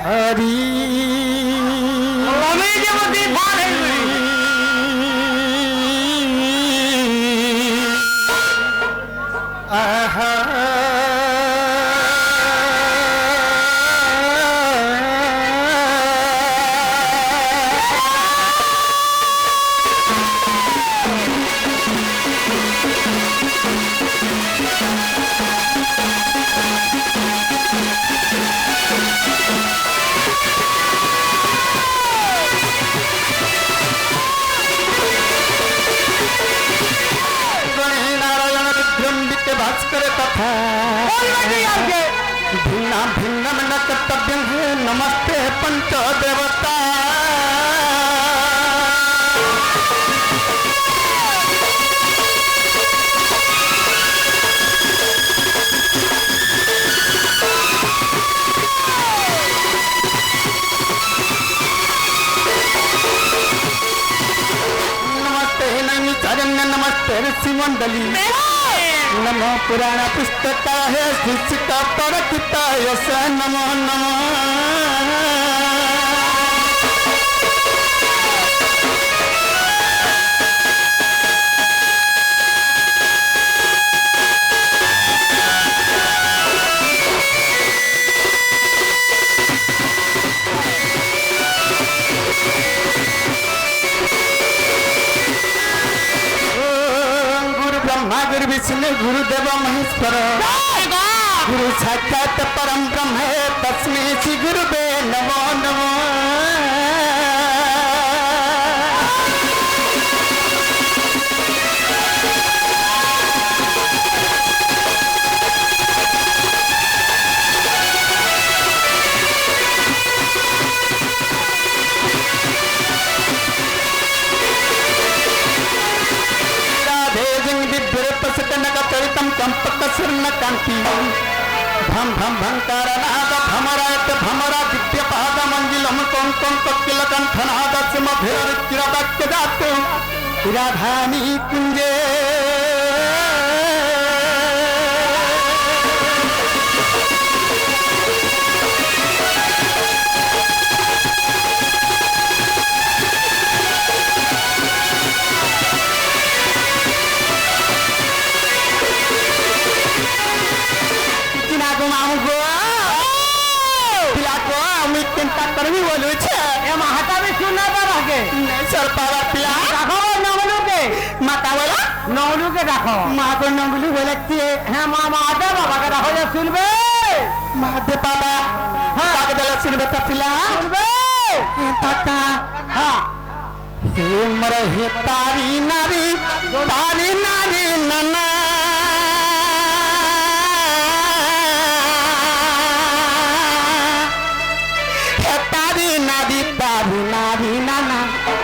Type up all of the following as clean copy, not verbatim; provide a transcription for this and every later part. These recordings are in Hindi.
हरी আমি যেমন ভার হইবি आहा भास्कर कथा भिन्ना भिन्न न कर्तव्य है नमस्ते पंच देवता नमस्ते नैमिचारण्य नमस्ते ऋषि मंडली नमो पुराण पुस्तकाय शिक्षिका परकिताय स नमो नमः गुरु विष्णु गुरुदेव महेश्वर गुरु साक्षात परम ब्रह्म तस्मै श्री गुरुवे नमो नमः चंपकर्ण कांति भम भम भंकारनाद भमरायत भमरा दिव्य पाद मंजिलम कौन कौन ककिल कंठनाद सिम भेर चिरवाक्य दात राधानी कुंजे करवी बोलू छे এ মাহাতা भी सुनना पारा के सर पावा पिला রাখো নগলু के माता बोला নগলু के রাখো माँ को नंगली बोले कि হ্যাঁ মা মাহাতা বাবা के রাখো যে শুনবে महादेव बाबा हाँ आगे दला सुनबे ता पिला শুনবে ताता हाँ हे मर हे तारी नारी नना नारी नाना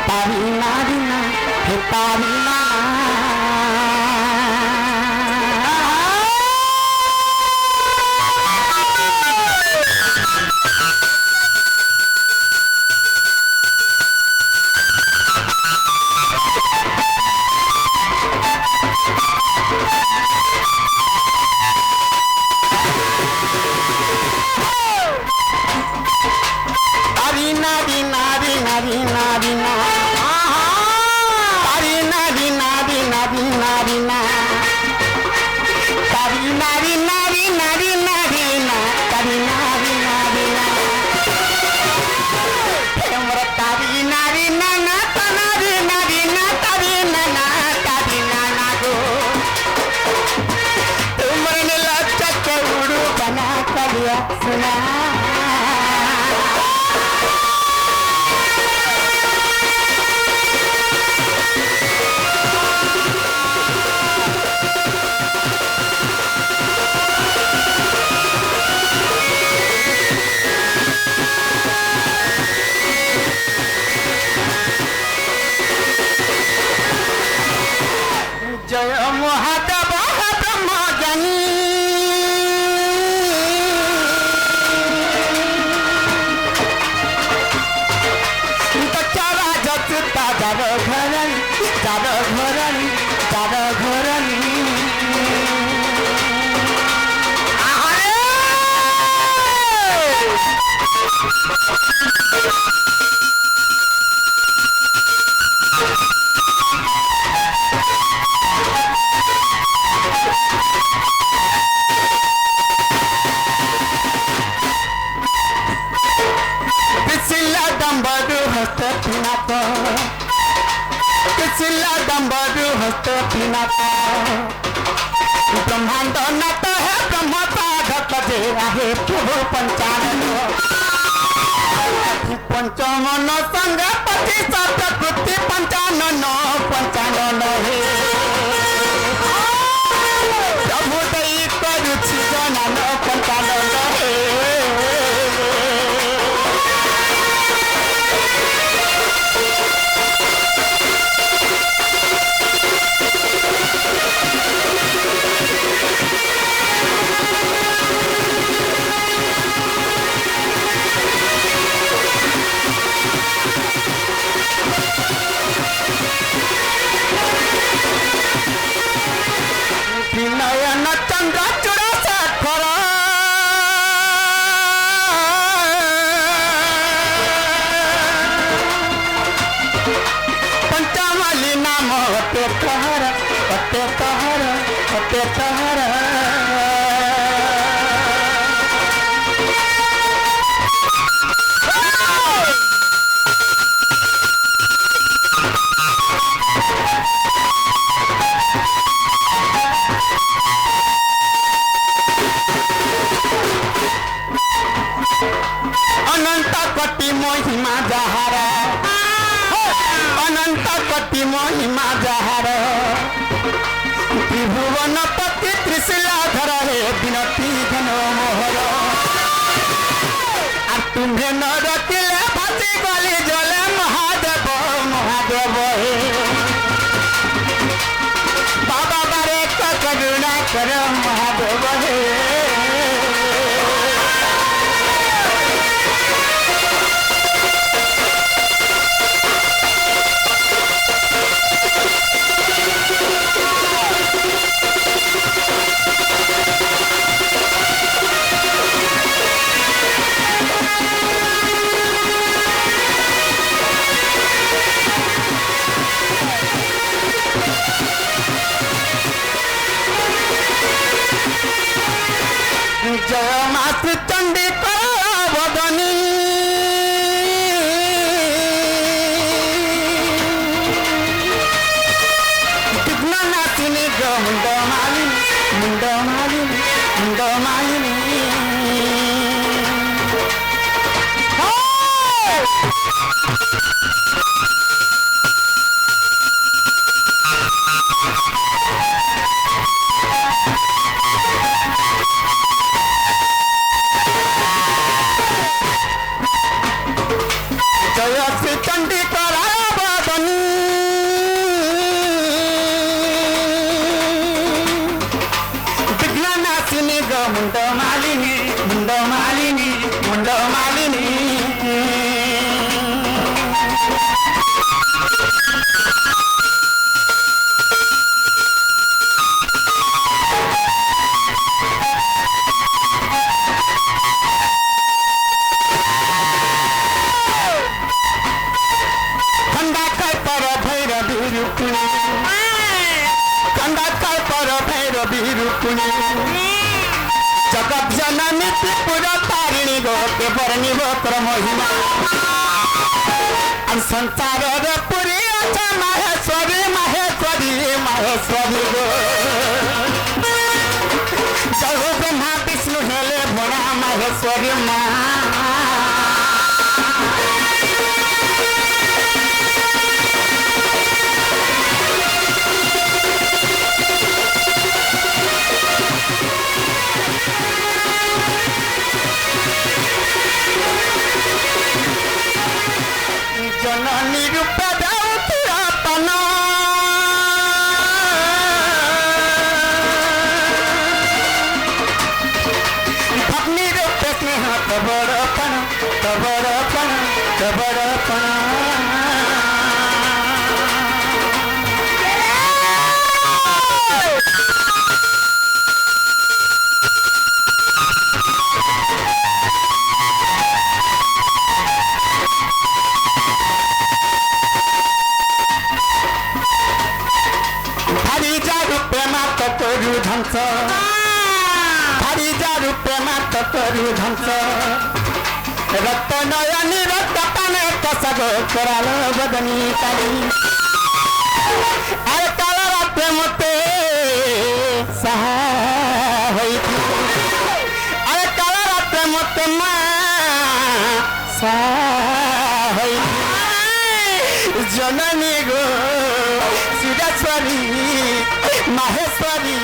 तारी नारी ना हे तारी सुना जय महादेव ब्रह्म ज्ञानी घरनी पिनाक शिला डम्बरु हस्त पिनाक ब्रह्मांड नाथ है ब्रह्म साधक जे आहे प्रभु पंचानन पंचमन संग पति सतकृति पंचानन पंचानन हे प्रभु दई करुछि जनन पंचानन हे नयन चंद्र चूड़ा शेखर पंचमाली नाम हटे कहर हटे कहर हटे कहर अनंत कोटि महिमा जहार अनंत कोटि महिमा जहार त्रिभुवन पति त्रिशिलाधर हे विनती घन मोहर आ तुम्हें न रखिले फांसी गली जले महादेव महादेव हे बाबा बारे करुणा कर महादेव हे जय मातृ चंडी बदनी विघ्न नाथिनी मुंड मालिनी मुंड मालिनी मुंड मालिनी जय श्री चंडी बदनी विघ्न नाशिनी मुंड मालिनी मुंड मालिनी मुंड मालिनी खंडाकर पर भैरवी रुक्मिणी जगत जननी त्रिपुर तारिणी गोते बरणी गोत्र महिमा संसार पुरी अच्छा माहेश्वरी माहेश्वरी माहेश्वरी गो जय ब्रह्मा विष्णु हेले भोला माहेश्वरी माँ जननी रूप दाउन भग्नी रूप स्नेह तबड़पण तबड़पण तबड़पण करू ध्वंस हरिजा रूपे मात करू ध्वंस रक्त नयनी रक्त पाने सागो करालो बदनी काली अरे काला राते मते सहा अरे काला राते मते मा सहा जननी गो सुरेश्वरी माहेश्वरी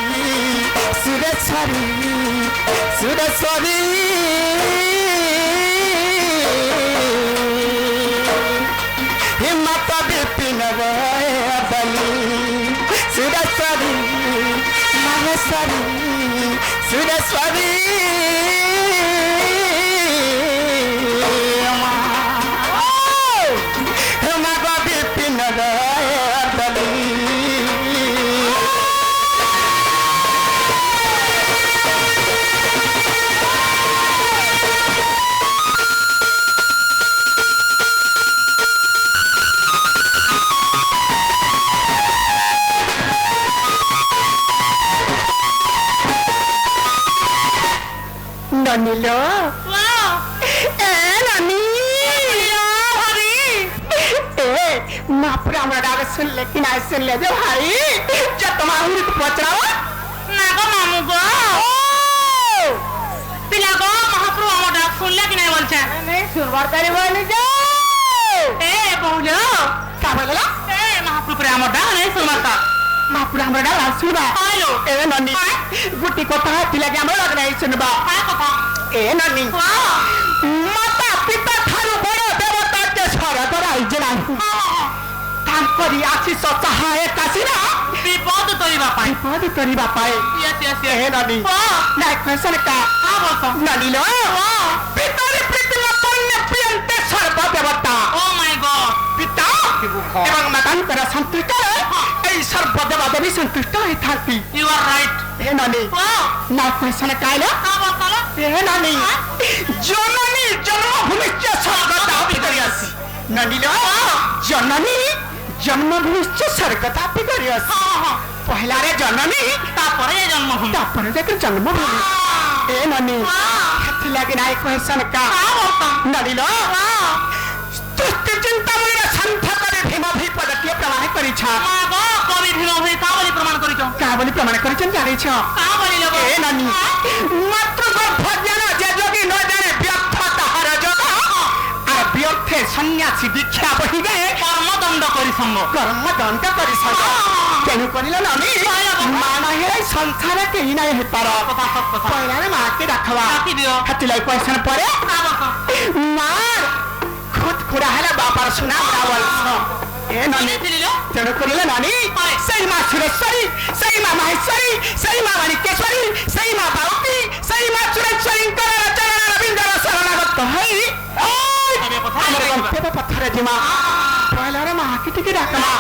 सुरेश्वरी सुरेश्वरी हिम्मत विपिन बली सुरेश्वरी माहेश्वरी सुरेश्वरी हिम्मत विपिन बली नीलो नानी महापुरा हमरा डाक सुन ले कि ना सुन ले जो भाई जब तुम्हारा हुरी तो पहुंचराओ ना गो मामू गो पिला गो महाप्रभु আমার ডাক শুনলে কি নাই বলছে नहीं सुनवार करे बोली जा এ বউলো का बोलला এ महाप्रभु রে আমার ডাক নাই শুনবার তা महापुरा हमरा डाक सुनबा আইলো ए नानी गुटी কথা थिला कि हमरा डाक নাই सुनबा काय কথা ए नानी माता पिता थारु बड़ देवता के स्वर्ग राइज नाही तांकरी आशीष सहाय कासिना বিপদ তরিবা পাই विपद करिबा पाए यस यस ए यस नानी ना क्वेश्चन का का বলছো नानी लो पितरी पृथ्वी पुण्य प्रियंते सर्व देवता ও মাই গড पिता एवं मकान कर संतुष्ट ए सर्व देवता देवी संतुष्ट है थाती ইউ আর রাইট ए नानी ও ना क्वेश्चन का लो का বলছো ए नानी जननी जन्मभूमि च स्वर्गता पितरियासी नानी लो जननी जन्मभूमि च स्वर्गता पितरियासी पहला रे जननी তারপরে জন্মভূমি तापर जाकर जन्मभूमि ए नानी हाथी लगे ना क्वेश्चन का का বলছো नानी लो तुष्टि चिंता मुनि संथ करे भीम भी पदतीय प्रमाण करी छ মা গো কবি ভীম ভি কা বলি প্রমাণ করিছো का बोली प्रमाण करी छ जाने छ কা বলি লোক ए नानी मात्र गर्भ ज्ञान जे जोगी न जाने व्यर्थ ताहार जग आ व्यर्थे सन्यासी दीक्षा बहि गए কর্মদণ্ড করি সঙ্গ कर्म दंड करी सक तेनु करिला नानी मान हे संसार के ही नाही हे पार কথা সব কথা पहिला रे मां के रखवा রাখি দিও हाथी लाई क्वेश्चन परे কা বলছো मार खुद खुरा हेला बापार सुना रावल छ ए नानी ছিলিলো तेनु करिला नानी सही मां सुरेश्वरी सही मां माहेश्वरी सही मां माणिकेश्वरी सही मां पार्वती सही मां सुरेश्वरी कर चरण रविंद्र शरणागत है তবে কথা हमर गंते पत्थर जिमा पहिला रे मां की टिके डाकमा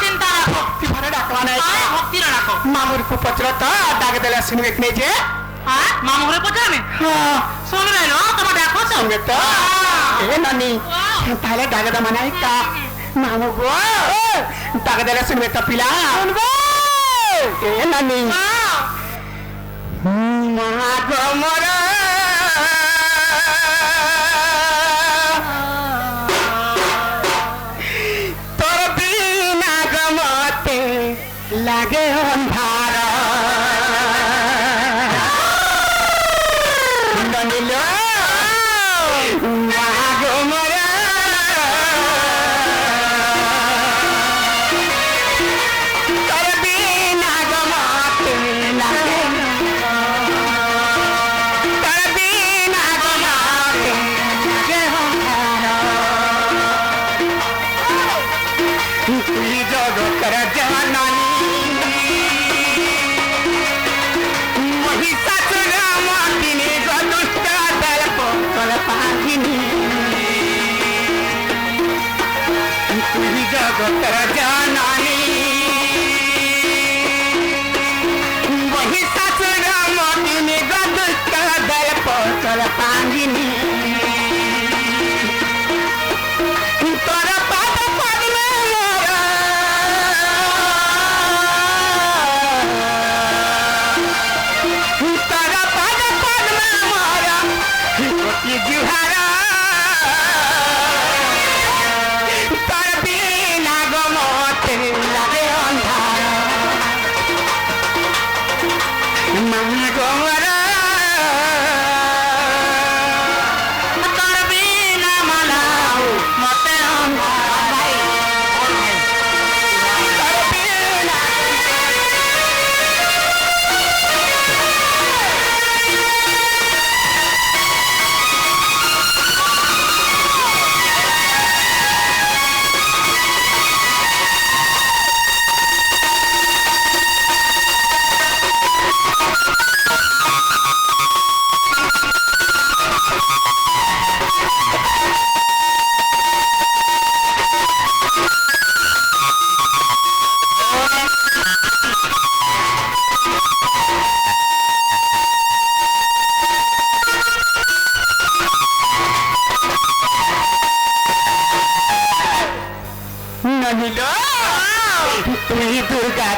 চিন্তা রাখো ती भरे डाकमा नै ভক্তি রাখো मामुर को पचरत डाक देला सुन एक ने जे হ্যাঁ মামু ঘরে পৌঁছাবে हां শুন রে নো তোমার দেখো তো संगे तो ए नानी पहले डाक द मनाई का मामू गो डाक देला सुन में पिला सुनबो ए नानी मां गो मोरा तोर बिना गमते लागे अंधार ननिलो मागो मोरा तोर बिना गमते लागे तोर बिना गमते लागे अंधार तुई जगत जननी महिषासुर मर्दिनी दुष्ट दर्प कल्पाहिनी तुई जगत जननी महिषासुर मर्दिनी दुष्ट दर्प कल्पाहिनी तोर पाद पद्म मोरा तोर पाद पद्म मोरा कोटि जुहारा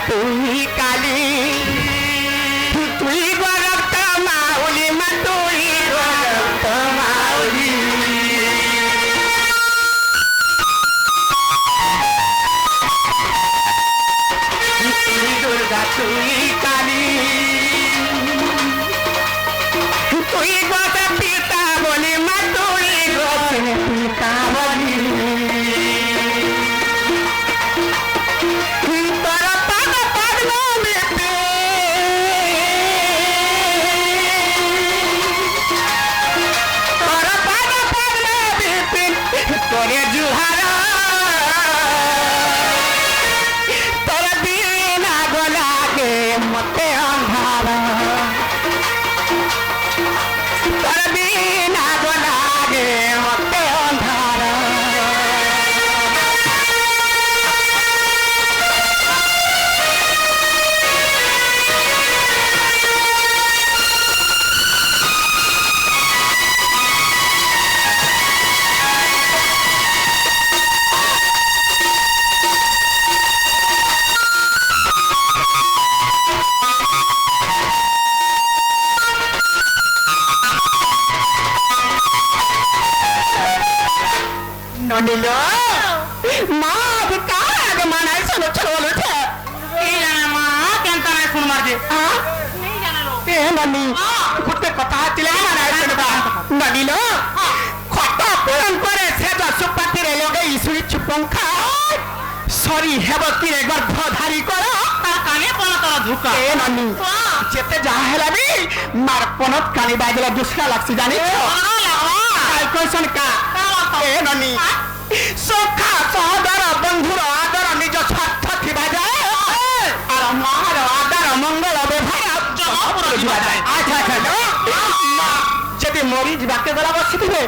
তুই কালি তুই গরক্ত মাউলি মা তুই গরক্ত মাউলি তুই দুর্গা তুই কালী তুই গত পিতা বলি মা তুই গত পিতা বলি তোর পাদ পদ্ম বেতে তোর পাদ পদ্ম বেতে তোরে জুহার তোর বিনা গলাকে মতে অন্ধার তোর বিনা গলাকে মতে অন্ধার ননিলো মা কার মানাই চলো চলো বলছে কি জানে মা কেন তাই ফোন মারছে নেই জানে লো এ ননি ঘুরতে কথা হচ্ছিল মানাই চলো ননিলো কত পূরণ করে সে দশপাতির লগে ইসুরি চুপঙ্খা সরি হেব কি রে গর্ভধারী কর তার কানে কোন তোর ধুকা এ ননি যেতে যাহা হেলা বি মার পনত কানি বাজলা দুসরা লাগছি জানিছ কাই কইছন কা এ ননি সখা সহদর বন্ধুর আদর নিজ স্বার্থ থিবা যায় আর মার আদর মঙ্গল ব্যবহার জমপুর যা যায় আচ্ছা আচ্ছা মা যদি মরি যাকে গলা বসিবে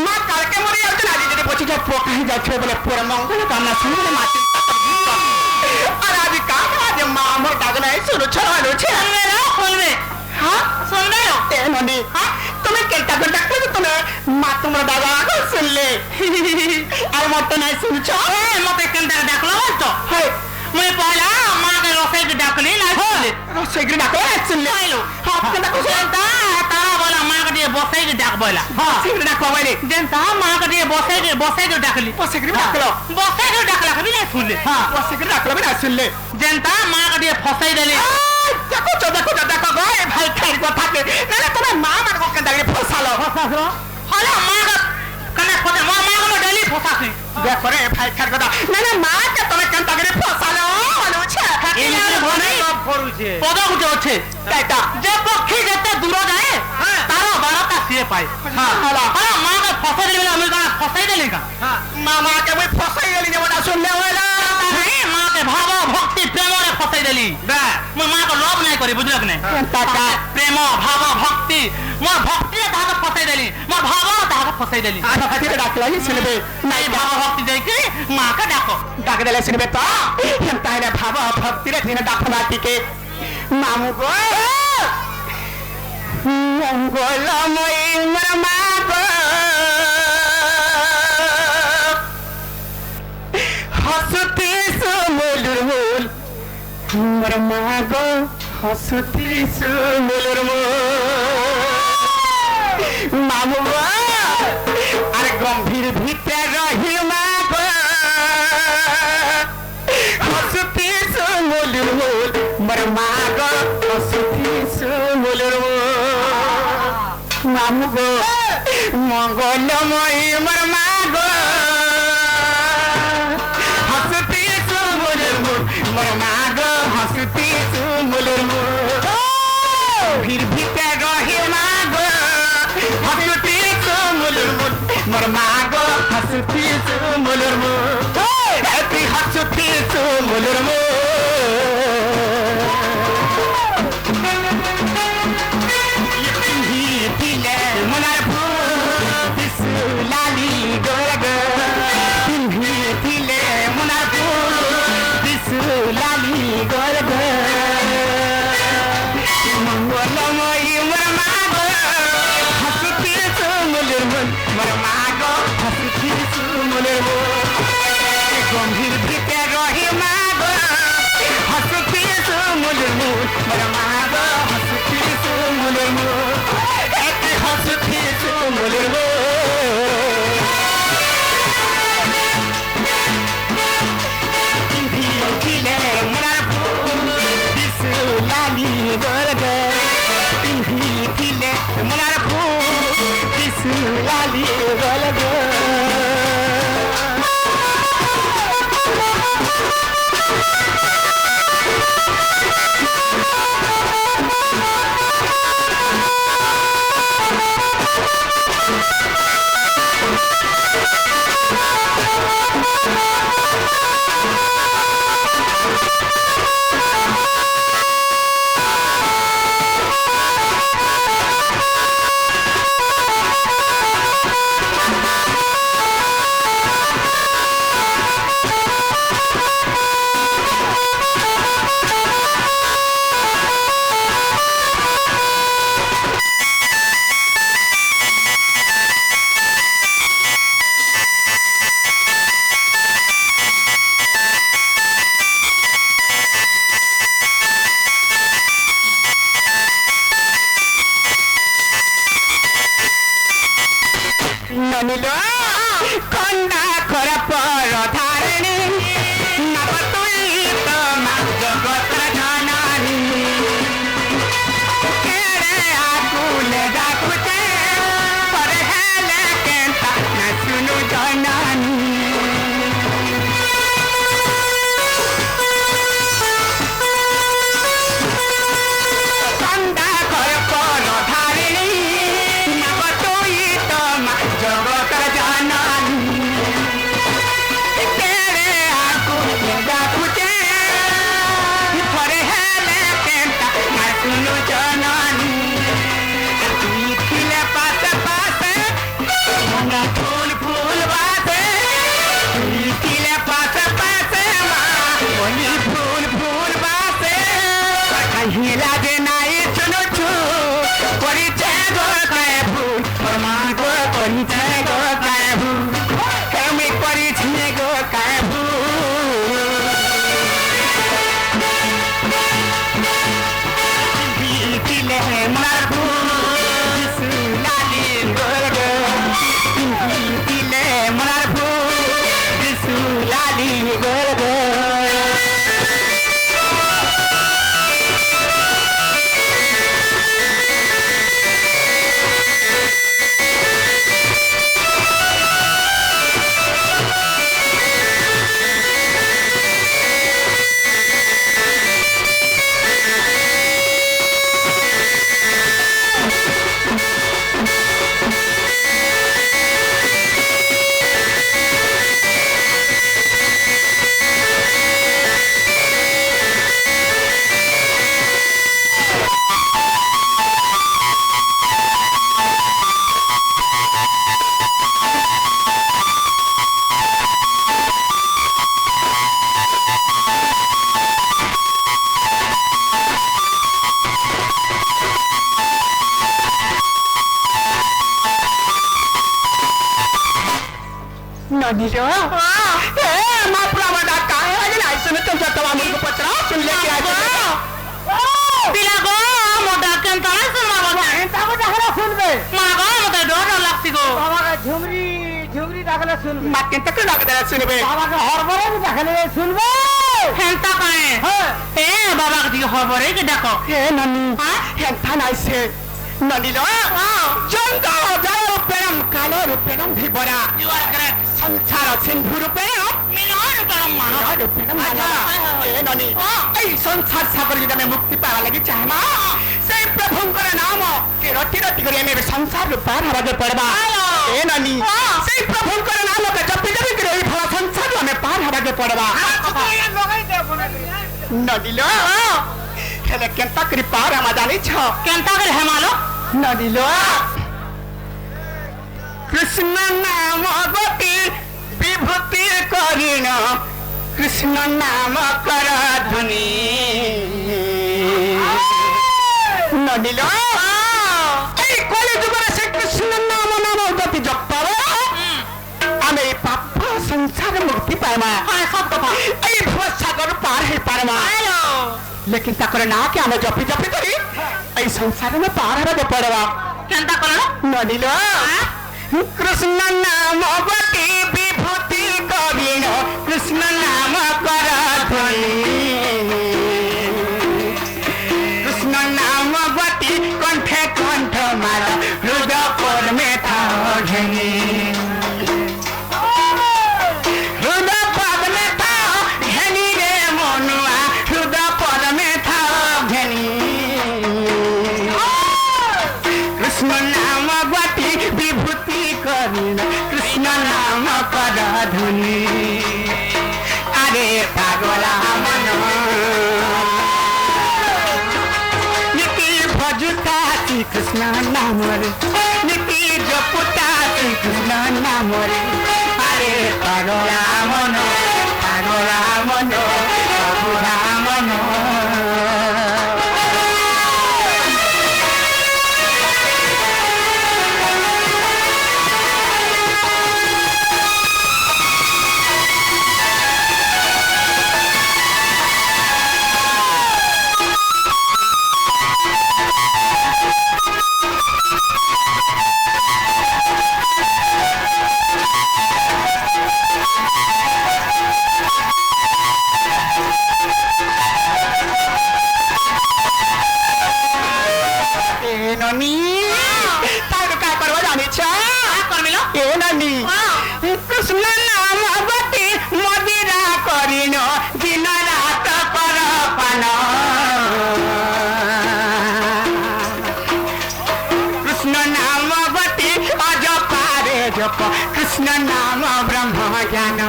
মা কালকে মরি যাচ্ছে আজ যদি বসি যে পোকাই যাচ্ছে বলে পুরো মঙ্গল কামনা শুনে মাটি আর আজ কাজ আজ মা আমার ডাক নাই শুরু ছড়া রয়েছে শুনবে হ্যাঁ শুনবে এ ননি তুমি কেটা করে ডাকলে তুমি মা তোমার দাদা আগে শুনলে আর মত নাই শুনছ মতে কেন ডাকলো বলতো হয় মুই পয়লা মাকে রসাইকে ডাকলি না শুনলে সেগুলো ডাকলে শুনলে আইলো হ্যাঁ কেটা কইছ তারা বলা মাকে দিয়ে বসাইকে ডাক বলা হ্যাঁ সেগুলো ডাকো বাইরে যেনতা মাকে দিয়ে বসাইকে ডাকলি সেগুলো ডাকলো বসাইকে ডাকলা কবি না শুনলে হ্যাঁ সেগুলো ডাকলো না শুনলে যেনতা মাকে দিয়ে ফসাই দিলি দেখো দেখো গো ভাই খাইর কথা থাকে না তোমার মা আমার কোকে ডাকলে ফসালো হলো মাকে কানে ফসে মাকে ডেলি ফসাছি দেখো রে ভাই খাইর কথা না মাকে তুমি কেন ডাকলে ফসালো বলছে পদ উঠে হচ্ছে কাইটা যে পক্ষী যেতে দূর যায় তার বারতা সিয়ে পায় মাকে ফসাই দিলি আমি কানে ফসাই দিলি কা মামাকে মই ফসাই গেলি যে ওটা শুনলে হইলা মাকে ভাব ভক্তি প্রেমরে ফসাই দিলি মই মাকে লোভ নাই করি বুঝল কি নাই টাকা প্রেম ভাব ভক্তি মোর ভক্তি তাহাকে ফসাই দিলি মোর ভাব তাহাকে ফসাই দিলি আচ্ছা খাতিরে ডাকলা হি শুনবে নাই ভাব ভক্তি দেখি মাকে ডাকো ডাক দিলে শুনবে তো তাইলে ভাব ভক্তিরে দিনে ডাকনা টিকে মামু গো মঙ্গল মই মোর মা গো হসতি সুমুলুর মুল মোর মা গো হসতি সুমুলুর মুল মামু গো আর গম্ভীর ভিতরে রহি মা গো হসতি সুমুলুর মুল মোর মা গো হসতি সুমুলুর মুল মামু গো মঙ্গলময়ী মোর মা গো হসতি সুমুলুর মুল মোর মা গো হসতি সুমুলুর মুল ভির ভিতরে রহি মা গো হসতি সুমুলুর মুল মোর মা গো হসতি সুমুলুর মুল তুই হসতি সুমুলুর মুল মনার ফুল লালি গোর গো মনার ফুল লালি গোর গো মঙ্গলময়ী মোর মা গো হসতি সুমুলুর মুল মোর মা গো হসতি সুমুলুর মুল গম্ভীর ভিতরে রহি মা গো হসতি মুখ মোর মা গো হসুথি সুমুলের মুখ একে হসুথি সুমুলের মুখ ছিলে মোর ফুল বিশুলালি বর্গ ছিলে মোর ফুল বিশুলালি বর্গ ননিল কন্যা খর পর ধারণী নব তুই তো মা জগতর জননী কেড়ে আকুলে ডাকুতে পরে হেলে কেন্তা না শুনু জননী কন্যা খর পর ধারণী নব তুই তো মা জগতর জননী কেড়ে আকুলে ডাকুতে পরে হেলে কেন্তা না শুনু জননী তুই ছিলে পাশে পাশে মনে ফুল ফুল বাসে তুই ছিলে পাশে পাশে মা মনে ফুল ফুল বাসে কাহিলা যে নাই শুনুছু করিছে গো কায় ভুল তোর মা গো করিছে গো কায় ভুল আমি করিছি গো কায় ভুল দিলে মার ভুল সুলালি গর্গ দিলে মার ভুল সুলালি গর্গ नदीरो ए मापला बड़ा काय आहे नाही सुन तुमचा तवा मुलगा पत्रा सुनले की आहे पिला गो मोटा केंता नाही सुनवा बघा তাকে ডাকলে শুনবে মা গো মতে ডর লাগছি গো বাবাকে ঝুমরি ঝুমরি ডাকলে শুনবে माके तक लागदा सुनबे বাবাকে হরবরে ডাকলে শুনবে হেনতা কায়ে হ্যাঁ এ বাবা কি খবরে কি দেখো ए ननी हेंथा नाइसे ननीलो जंगा जायो पेरम कालो रुपेरम भिबरा यू आर करेक्ट संसार सिंधु रुपेरम মিনর গরম মানো रुपेरम माना ए ननी এই संसार सागर যদি আমি মুক্তি পাওয়া লাগি চাহমা সেই প্রভুঙ্কর নাম কে রটি রটি করে আমি সংসার পার হবাকে পড়বা এ ননি সেই প্রভুঙ্কর নাম কে জপি জপি করে এই ভলা সংসার আমি পার হবাকে পড়বা লগাই দে বলে নদিলো হেলে কেনতা করি পার আমা জানিছ কেনতা করে হেমালো নদিলো কৃষ্ণ নাম গতি বিভূতি করিণ কৃষ্ণ নাম কর ধ্বনি নদিলো এই কলি যুগরে সে কৃষ্ণ নাম নাম গতি জপাব আমি পাপ সংসার মুক্তি পাইমা হ্যাঁ সব কথা এই ভব সাগর जीवन पार है पारमा लेकिन ताकर ना के आमे जपी जपी करी ए संसार में पार हबे पड़वा केनता करलो नदिलो कृष्ण नाम बटी विभूति कबिन कृष्ण नाम कर कृष्ण नाम बटी कंठे कंठ मार हृदय पर में था घेनी हृदय पद में था घेनी रे मनुआ हृदय पद में था घेनी कृष्ण नाम बटी विभूति कबिन कृष्ण नाम कर धुनी अरे पागला मन नीति भजुता श्री कृष्ण नाम रे नीति जपुता श्री कृष्ण नाम रे अरे पागला मन पागला मन ननी तारो का करवा जानी छा करमिलो ए ननी कृष्ण नाम बटी मदिरा करिनो दिन रात कर पान कृष्ण नाम बटी अजप रे जप कृष्ण नाम ब्रह्म ज्ञान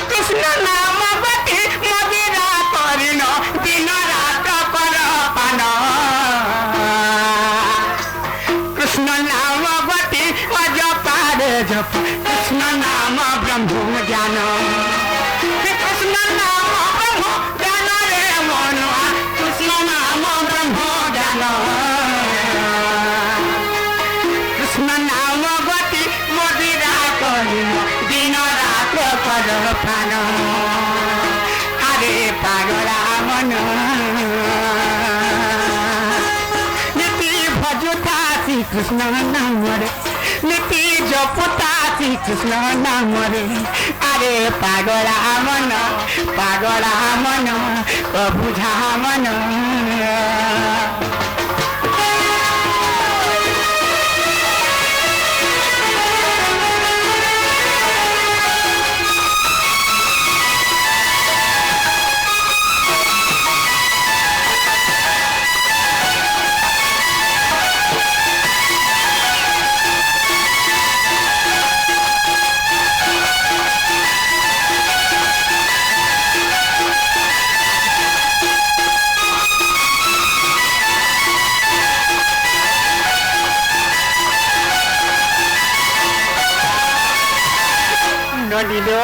कृष्ण नाम बटी मदिरा करिनो दिन रात कर पान कृष्ण नाम बटी अजप रे जप कृष्ण नाम ब्रह्म ज्ञान कृष्ण नाम ब्रह्म ज्ञान रे मनुआ कृष्ण नाम ब्रह्म ज्ञान कृष्ण नाम बटी मदिरा करिनो दिन रात कर पान अरे पागला मन नीति भजुता श्री कृष्ण नाम रे नीति जपुता श्री कृष्ण नाम रे अरे पागला मन बुझा मन ननिलो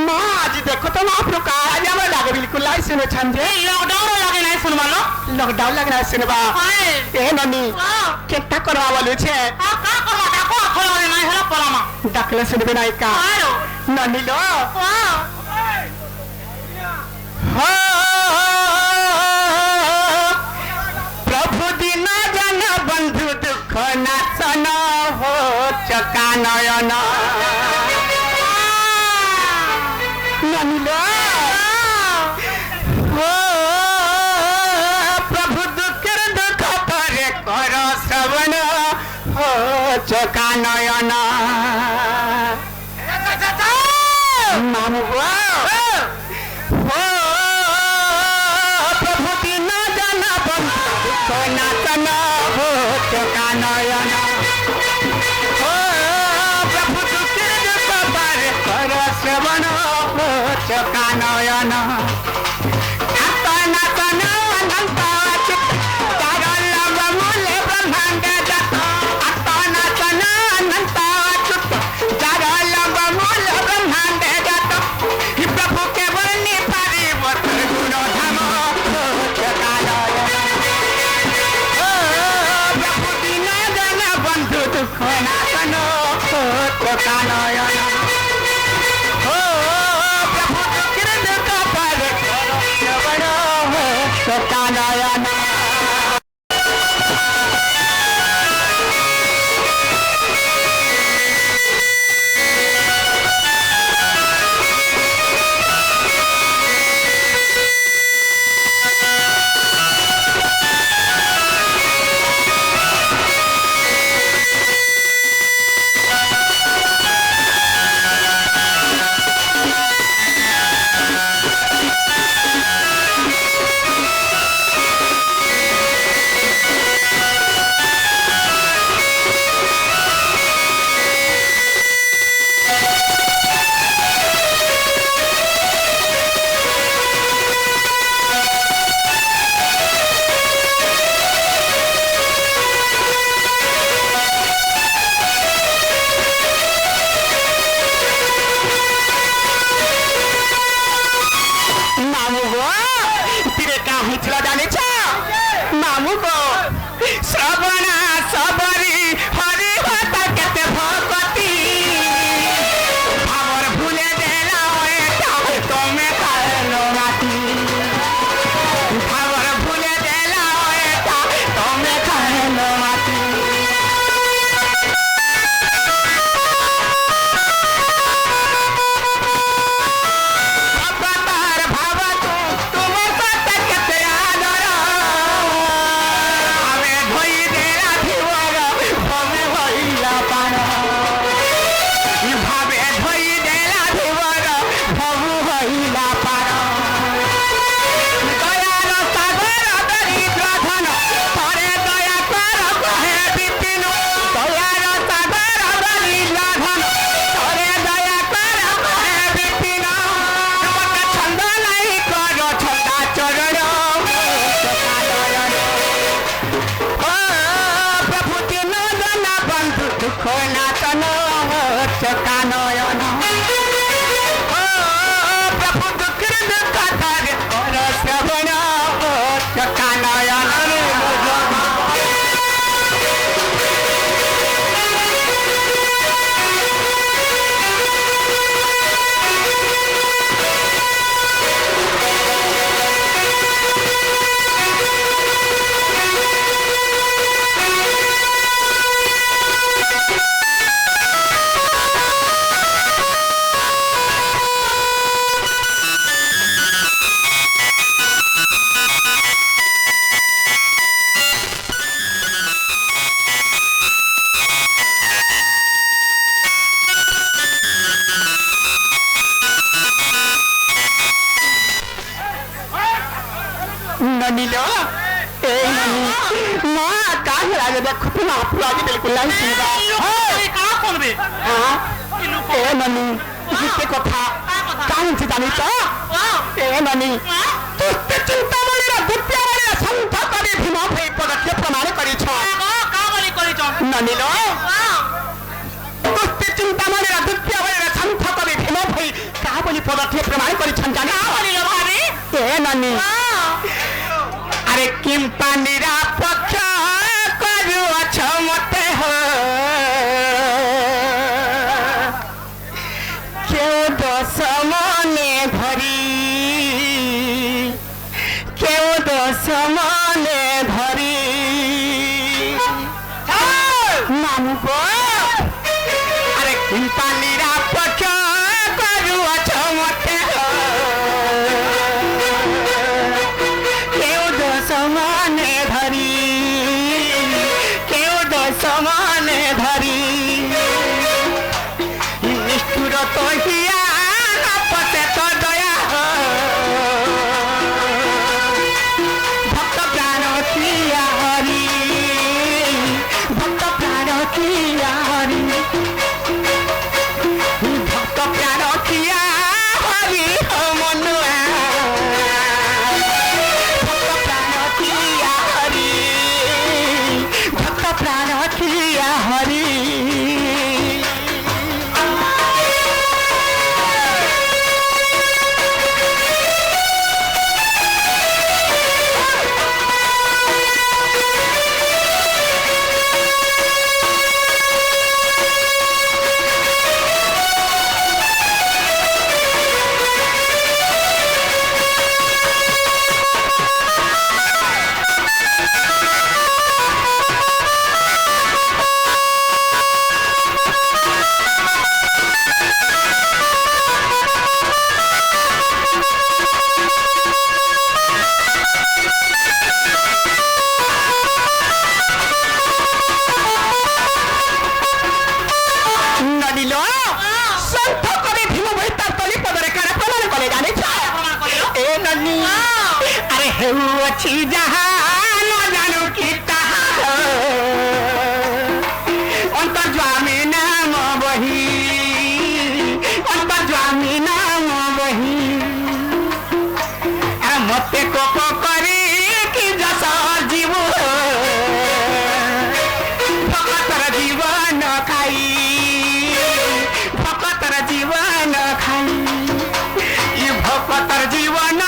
मां आज देखो तो आप लोग आज हमें लगे बिल्कुल लाई सुनो छंदे लॉकडाउन लगे नहीं सुनवालो लॉकडाउन लग रहा सुनबा हाय ए ननी केटा करवा वालो छे आ का करवा डाको खोला नहीं हला पलामा डाकले सुनबे नहीं का आरो ननिलो वाह हो प्रभु दिन जन बंधु दुख नाशन हो चका नयन ननिलो हो प्रभु दुखेर दुख परे कर श्रवण हो चका नयन मामू हो प्रभु दिन जन बंधु दुख नाशन हो चका नयन हो प्रभु दुखेर दुख परे कर श्रवण चका नयन नातन अनंत चित तरल मूल ब्रह्मांड जत नातन अनंत चित तरल मूल ब्रह्मांड जत प्रभु के वर्णि परिवत गुण धाम चका नयन प्रभु दिन जन बंधु दुख नाशन चका नयन সনাতন চকা নয়ন প্রভু দুঃখের কথারে কর শ্রবণ চকা নয়ন ननीलो ए ननी मां का लागे देखो तुम आप आगे बिल्कुल नहीं सुनबा ए का सुनबे हां ए ननी जिते कथा काहे से जानी तो ए ननी तुते चिंता वाली दुत्या वाली संत करी भीम भई पदक्षेप प्रमाण करी छ का वाली करी छ ननीलो तुते चिंता वाली दुत्या वाली संत करी भीम भई का वाली पदक्षेप प्रमाण करी छ जानी वाली भाभी ए ननी अरे किम पांडिरा पक्ष करू अच्छा मते हो क्यों दोष मने धरी क्यों दोष मने धरी मामू को अरे किम पांडिरा पक्ष करू अच्छा मते हो समाने धरी क्यों दो समाने धरी निष्ठुर तो हिया न पते तो दया हो भक्त प्राण किया हरि भक्त प्राण किया हरि भक्त प्राण किया हरि हो मनुआ प्राण किया हरि अच्छी जहाँ न जानू की अंतर्ज्वामी नाम वही अंतर्ज्वामी नाम वही मते को करी कि जसा जीव भक्तर जीवन खाई भक्तर जीवन खाई ये भक्तर जीवन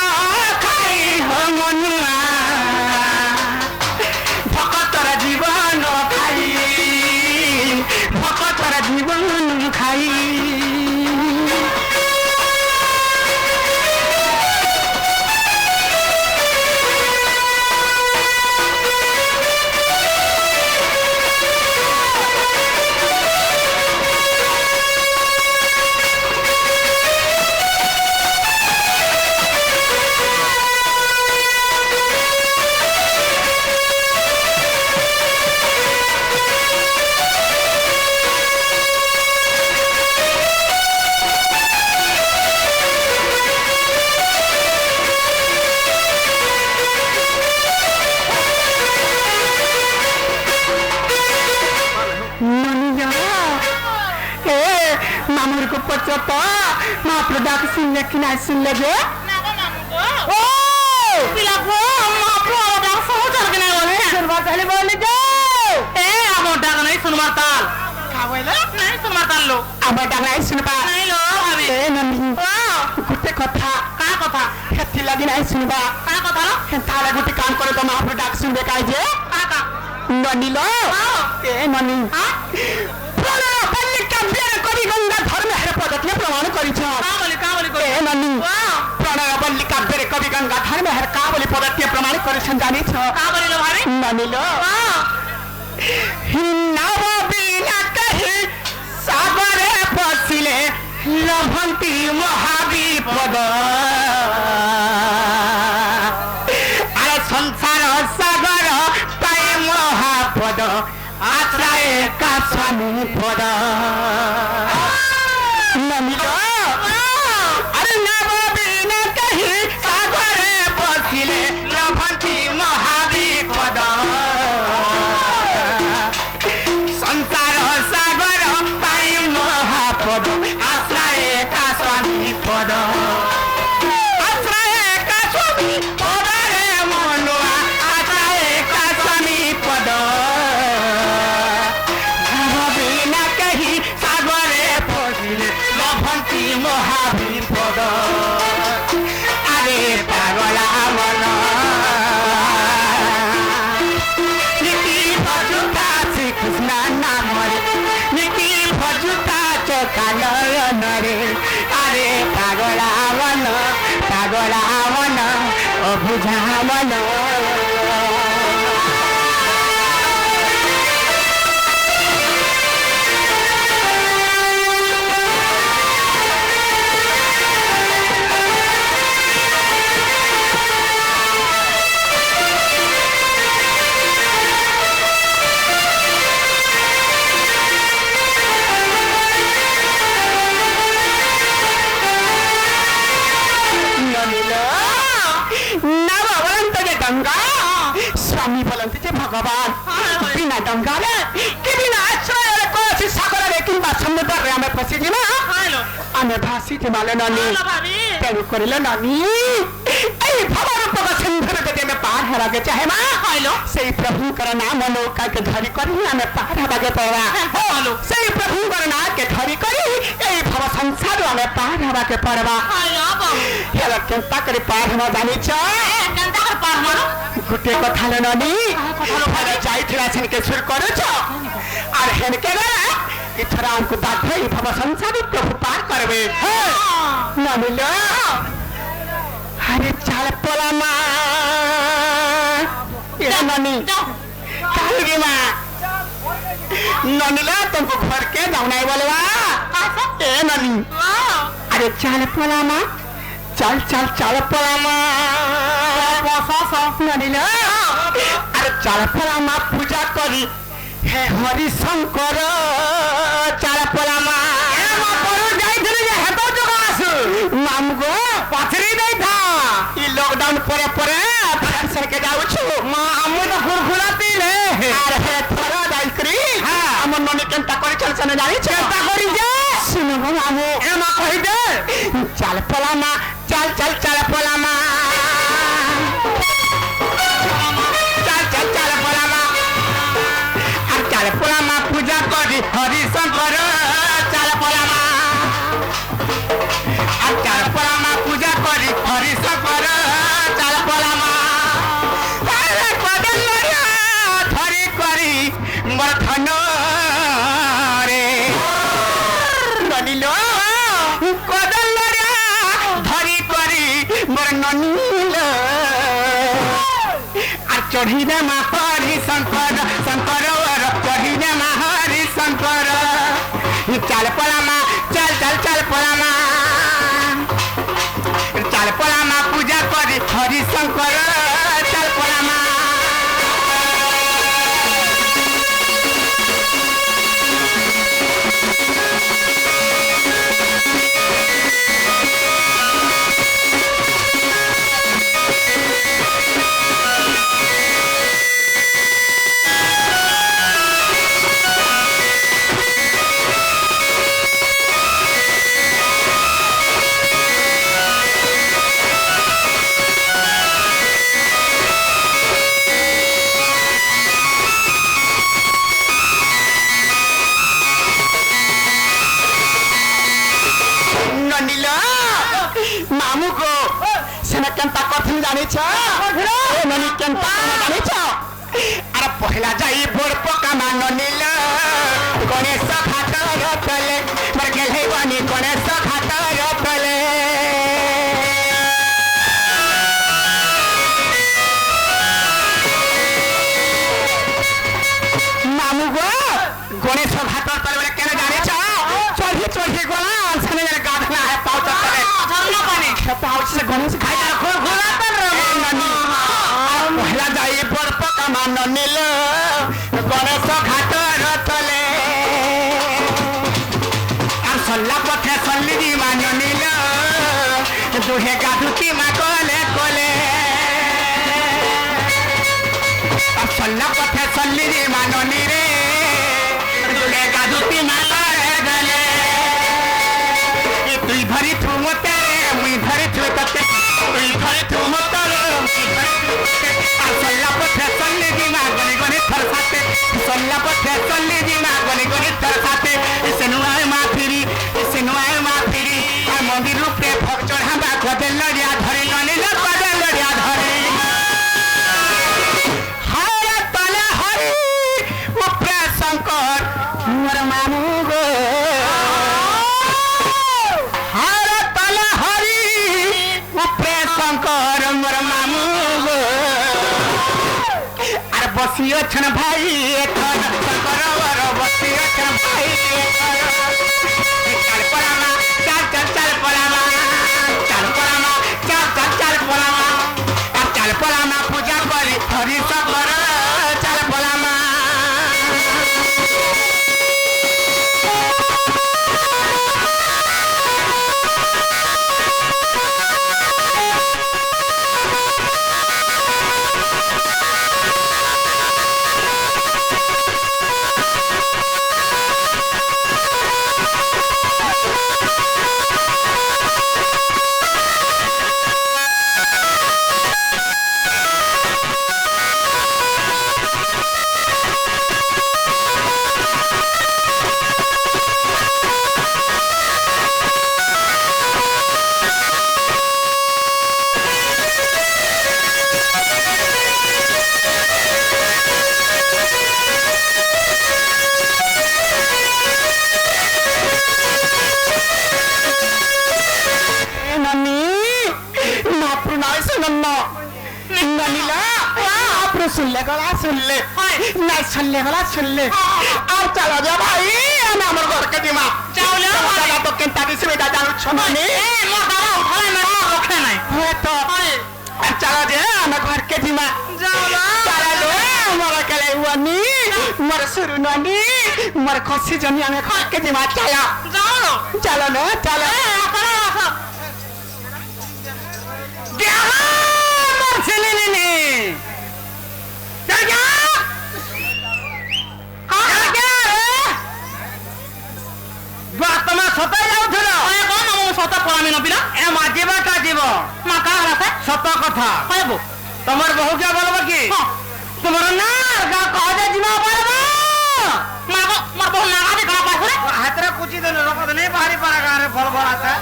भक्तर जीवन खाई भक्तर जीवन खाई मामूर को पचता माँ सुन ले कि नहीं सुन ले बे ओ पिला को माँ प्रोडक्ट समझ चल के नहीं बोले सुनवा पहले बोले दे ए अब डाक नहीं सुनवा ताल का बोले नहीं सुनवा तान लो आमे डांगाई सुनबा नहीं लो भाभी ए ननी गुटे कथा का कथा हेती लगी नहीं सुनबा का कथा लो ताले गुटे काम करे तो महाप्रभु डाक सुनबे काई जे का ननी लो ए ननी हां प्रण पल्ली काव्य कवि गंगाधर में हेर पद्धति प्रमाण करी छ का बोली ए ननी प्रण पल्ली काव्य कवि गंगाधर में हेर का बोली पद्धति प्रमाण करी छ जानी छ का बोली लो भाभी ननी लो हिन्नाव बिना कहे सागरे पसिले लभंती महाविपद अरे संसार सागर पाए महापद आश्रय का स्वामी पद नमिलो अरे नव बिना कहे सागरे पसिले लभंती महाविपद संसार सागर पाई महापद आश्रय का स्वामी पद आश्रय का स्वामी पद रे मनुआ आश्रय का स्वामी पद बिना कही सागरे पसिले लभंती महाविपद अरे पागला मन कृष्ण नाम निकी भजुता चोकालयन रे अरे पागलावन अबुझावन स्वामी बोलते जे भगवान बिना डंगारे कि बिना आश्रय कोसी सागर रे किंबा समुद्र रे हमें फसी जिमा हेलो हमें भासी जिमाले नानी हेलो भाभी तेनु करिले नानी ए भवर पग सिंधुर गते में पार हरा के चाहे मा हेलो सेई प्रभु कर नाम नौका के धरी करी हमें पार हरा के पड़वा हेलो सेई प्रभु कर नाम के धरी करी ए भव संसार हमें पार हरा के पड़वा हेलो बाबू हेलो केंता करी पार हम जानी छ केंता कर पार मारो गुटे कथा ले नानी अरे जाई थिला छन के सुर करू छ और हेन के रे इथरा हमको बाध्य भव संसार प्रभु पार करबे नानी लो अरे चाल पोलामा ये नानी कालगी मां नानी ला तुमको घर के जाऊनाई बोलवा ए नानी अरे चाल पोलामा चल चल चल पोलामा नानी ला अरे चाल पोलामा पूजा करी हे हरि शंकर चाल पोलामा मामगो पाथरी नहीं था ये लॉकडाउन परे परे फ्रेंड्स के जाऊ छु मां हम तो खुरखुरा पीले अरे थोड़ा दाइकरी हां हम नने केंता करी चल सने जाई छ केंता करी जे सुनो मामू एमा कहि दे चल पोलामा चल चल चल पोलामा चल चल चल पोलामा और चल पोलामा पूजा करी हरि शंकर चल पोलामा चाल पोलामा पूजा करी हरि शंकर चाल पोलामा अरे कदल धरी करी मोर धन रे ननीलो कदल धरी करी मोर ननील आ चढ़ीने मा हरि शंकर शंकर चढ़ीने मा हरि शंकर चाल पोलामा चल चल चल पोलामा चल पोलामा पूजा करी हरि शंकर चल पोलामा गो सेना केनता करथिन जानि छ ए ननी केनता जानि छ अरे पहला जाई बोर पका मान नील गणेश घाट रतले मर गेले वानी गणेश घाट रतले मामू गो गणेश घाट रतले केना जानि छ चढ़ी गोला सने मेरे गाधना है पाव चक्कर झरना पानी पाव से गणेश घाट खो गोला पर नानी पहला जाई पर पका मान नील गणेश घाट रतले আর সল্লা পথে সল্লি দি মান নীল দুহে গাধুতি মা কোলে কোলে আর সল্লা পথে সল্লি দি মান নীরে দুহে গাধুতি মা করে গলে তুই ধরি থু মতে মুই ধরি থু ততে তুই ধরি থু মতে মুই ধরি থু আর সল্লা পথে সল্লি দি মা গনি গনি থর সাথে সল্লা পথে সল্লি দি মা গনি গনি থর সাথে সেনুয়ায় মা ফিরি সেনুয়ায় মা ফিরি আর মন্দির রূপে ভোগ চড়াবা কদে লড়িয়া ধরি লনিল কদে লড়িয়া ধরি হায় তলে হরি উপরে শঙ্কর মোর মামু গো হায় তলে হরি উপরে শঙ্কর মোর মামু গো আর বসিও ছন ভাই এখন শঙ্কর বর বসিও ছন ভাই চল পড়ামা চল পড়ামা চল পড়ামা চল পড়ামা আর চল পড়ামা পূজা করে হরি শঙ্কর চল পড়ামা सुन ले नहीं सुन ले और चलो जा भाई हम हमर घर के दिमा चलो चलो तो केनता दिस बेटा जानु छमनी ए मोटारा उठाले मेरा रखे नहीं है तो चलो जे हम घर के दिमा चलो मोर कले वनी मोर सुरु ननी मोर खसी जनी हम घर के दिमा चलो ना चलो क्या मोर सिलिनी तुम्हें सत सत पड़ामी न पिला ए माजीबा का जीव मा का हला सत कथा कहबो तमर बहु क्या बोलबो की तुमर ना का कह दे जीवा बोलबो मा को मर बहु ना का दे का पास रे हातरे कुची दे रख दे नहीं बाहरी पारा का रे फल भराता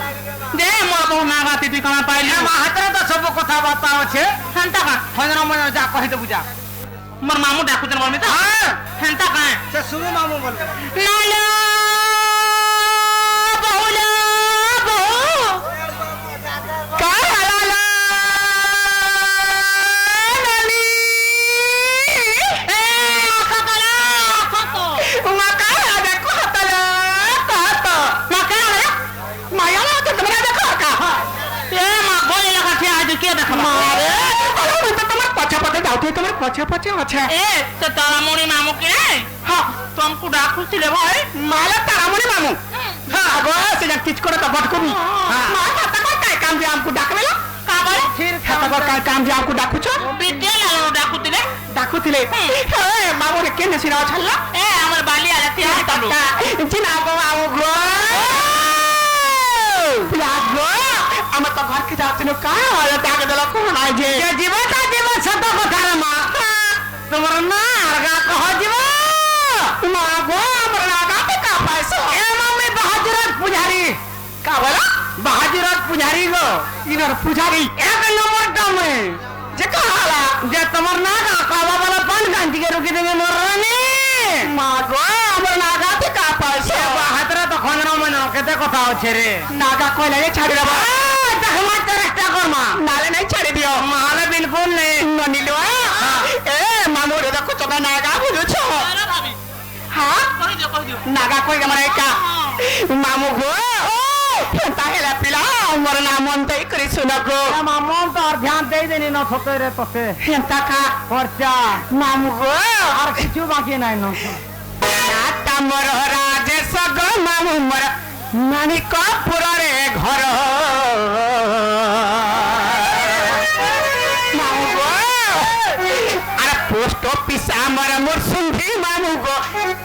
दे मोर बहु ना का ती कना पाइली मा हातरे तो सब कथा बाता होछे हंता का हजरा मन जा कहि दे बुझा मोर मामू डाकू जन बोलमी त हां हंता का से सुनु मामू बोल ना पछे पछे अच्छा ए तो तारामणि मामू के हां तुमको डाकुथिले भाई माला तारामणि मामू हां अब से जब किछ करे तो बटकुबी हां माता का काय काम जे हमको डाकवेला का करे फिर खाता काय काम जे हमको डाकुछ विद्या लालो डाकुथिले ए मामू रे केने सिरा छल्ला ए हमर बाली आला ती तालु जिना को आओ गो प्याज गो हम तो घर के जाते न का वाला ताके दला कोन आइ जे जीवन सत कथा रे मां तुमर ना अर्गा कह जीव मां गो हमर नागा पे का पैसा ए मम्मी बहादुरत पुजारी का बोला बहादुरत पुजारी गो इनर पुजारी एक नंबर में जे कहाला जे तुम्हार नागा कावा वाला पान गांधी के रुकी देंगे नोरानी मागो हमर नागा ते का पाइसे हातरा तो खंजरा में केते কথা আছে রে नागा कोइला ये छाड़ी देबा देखमा चेष्टा करमा नाले नहीं छाड़ी दियो माले बिल्कुल नहीं ननिलो ए मामू रे देखो तो नागा बुझो अरे भाभी हां कहि दियो नागा कोई हमारे का मामू गो ताहेला पिला हमर नाम मनते करी सुनको मामन तो और ध्यान दे देनी न थके रे तोके हेंता का खर्चा मामू गो और কিছু বাকি নাই ন नाता मोर राजेश गो मामू मोर मानिक पुरा रे घर मामू गो अरे पोस्ट ऑफिस हमर मोर सुंधी मामू गो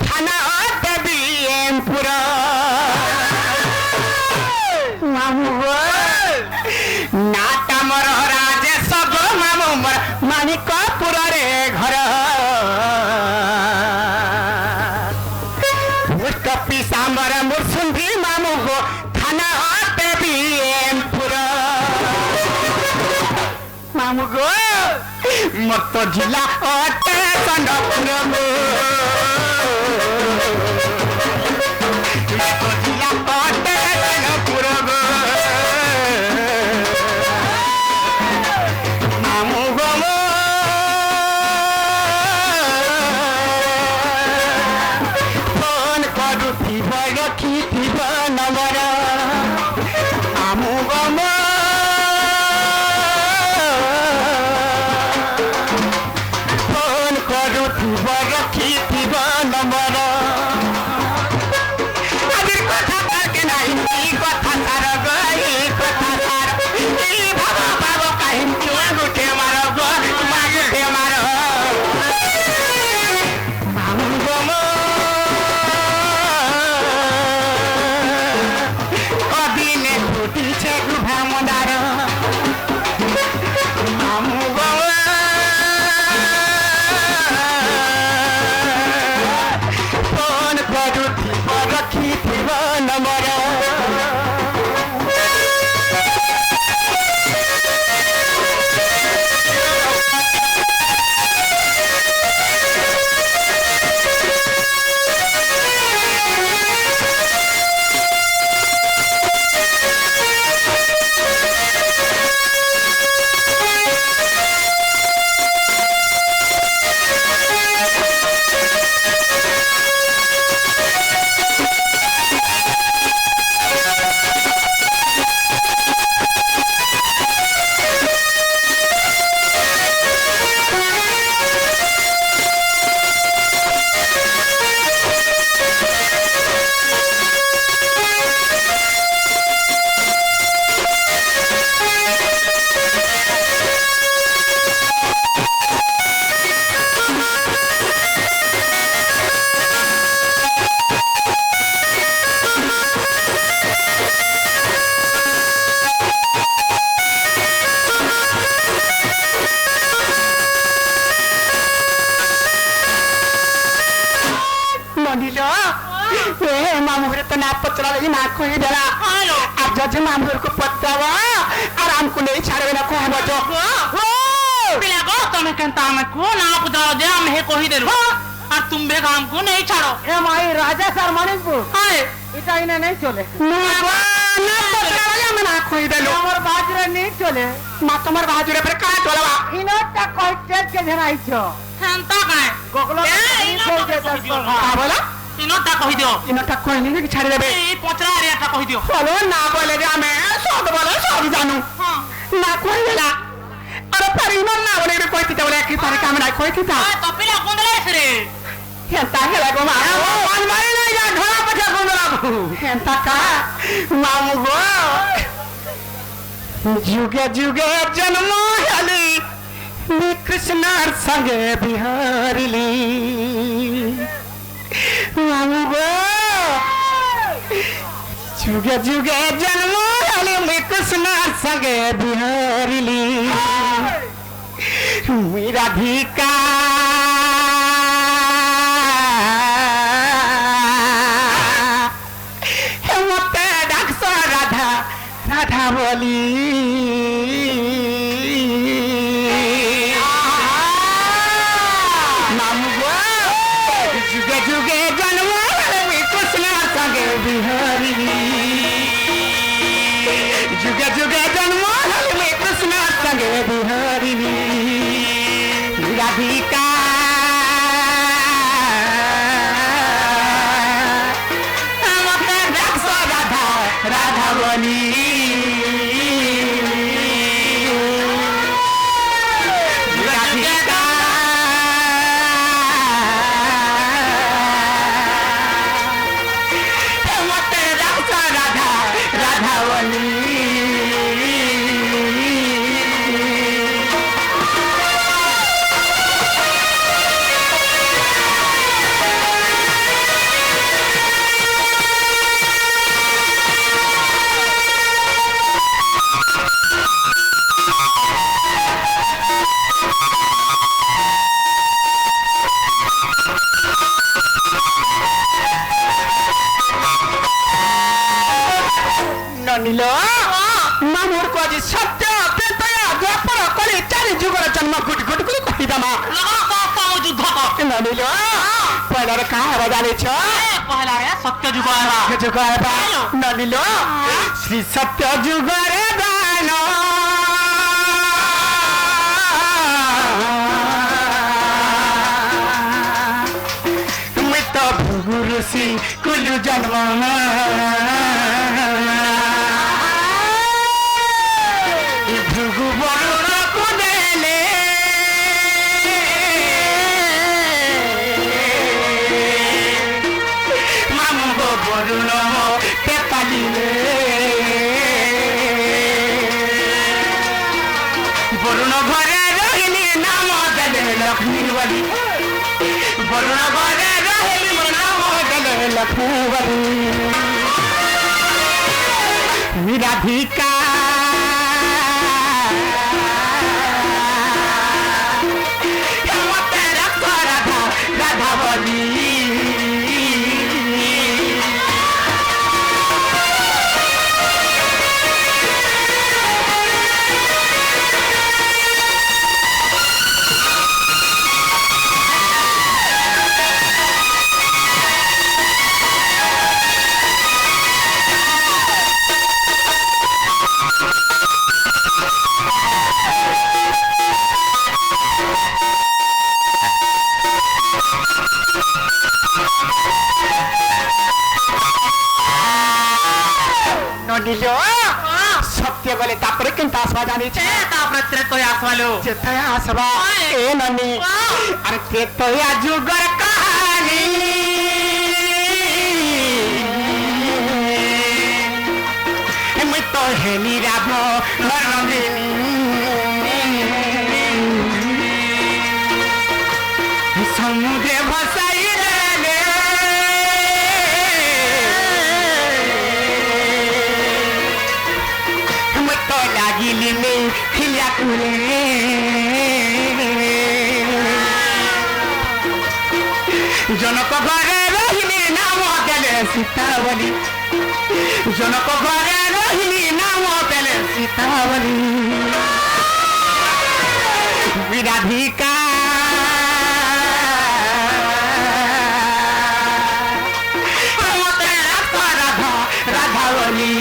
थाना देवी एमपुर मामू गो नाता मोर राजेश गो मामू मोर मानिक पुरा रे घर पोस्ट ऑफिस हमर मोर सुंधी मामू गो थाना देवी एमपुर मामू गो मत जिला अटे संगपुर जिला अटे संगपुर मामू गो फोन करू थीब रखी थीब नंबर मामू गो फोन करू थीब रखी थीब नंबर आदिर कथा तार के नाही ई कथा तार गई कथा तार ई भाबा बाबा काहिन क्यों गुटे मारो गो मागे के मारो मामू गो अदिने फुटी छे गुभा मुंडार मामू गो फोन करू थीब रखी थीब नंबर ननिलो ए मामू रे तो ना पत्रा लगी ना कोई देला हेलो अब जज मामू को पत्तावा आराम को नहीं छाड़े ना को हम जो पिला गो तुम केंता में को ना पुदाओ दे हम हे कहि देलु और तुम बे काम को नहीं छाड़ो ए माई राजा सर मानिकपुर हाय এটা ইনে নেই চলে ना पत्रा वाला में ना कोई देलो আমার বাজরে নেই চলে मा तुम्हार बाजू रे पर का तोलवा ইনটা কইতে কে ধরাইছো हेंता काय গগলো ए, কই ইনো কই তো দে কই দিও। का बोला इनोटा कहि दियो इनटा कोई नहीं कि छाड़ देबे ए पचरा रेटा कहि दियो बोलो ना बोले रे हमें सब बोले सब जानू हां ना कोई देला अरे पर इनो ना बोले रे कोई थी बोले कि तारे काम ना कोई थी था तो पिला कोंदले रे हेंता के लगो मा वन मारी नहीं जा ढोला पछा कोंदला हेंता का मामू गो जुगे जुगे जन्म हली कृष्ण संगे बिहारली मामू गो जुगे जुगे जन्म हली कृष्ण संगे बिहारली राधिका राधा बोली जुगे जुगे जन्म कृष्ण संगे बिहारी जुगे जुगे जन्म कृष्ण संगे बिहारी राधिका राधा राधा बोली नीलो मामूर को आज सत्य प्रेतया द्वापर कली चारि जुगर जन्म गुट गुट गुट कहिदामा लगा का युद्ध कर नीलो पहिला र कहाँ हेर जाने छ पहिला रे सत्य जुग आएर जुग आएर नीलो श्री सत्य जुग रे गानो मित भुगुरु सी कुलु जन्म वरुण घरे रहिली नाम देले लक्ष्मीवती वरुण घरे रहिली नाम देले लक्ष्मीवती राधिका राधा राधा बोली सत्य गले तापरे केन्ता आसवा जाने छे तापरे त्रेतय आसवालो त्रेतय आसवा ए ननी अरे त्रेतय जुगर कहानी मैं तो हेली राम नरंदिनी समुद्र भसाई लागिली में खिलिया कुले जनक घरे रहिली नाम देले सीतावली जनक घरे रहिली नाम देले सीतावली राधिका राधा राधावली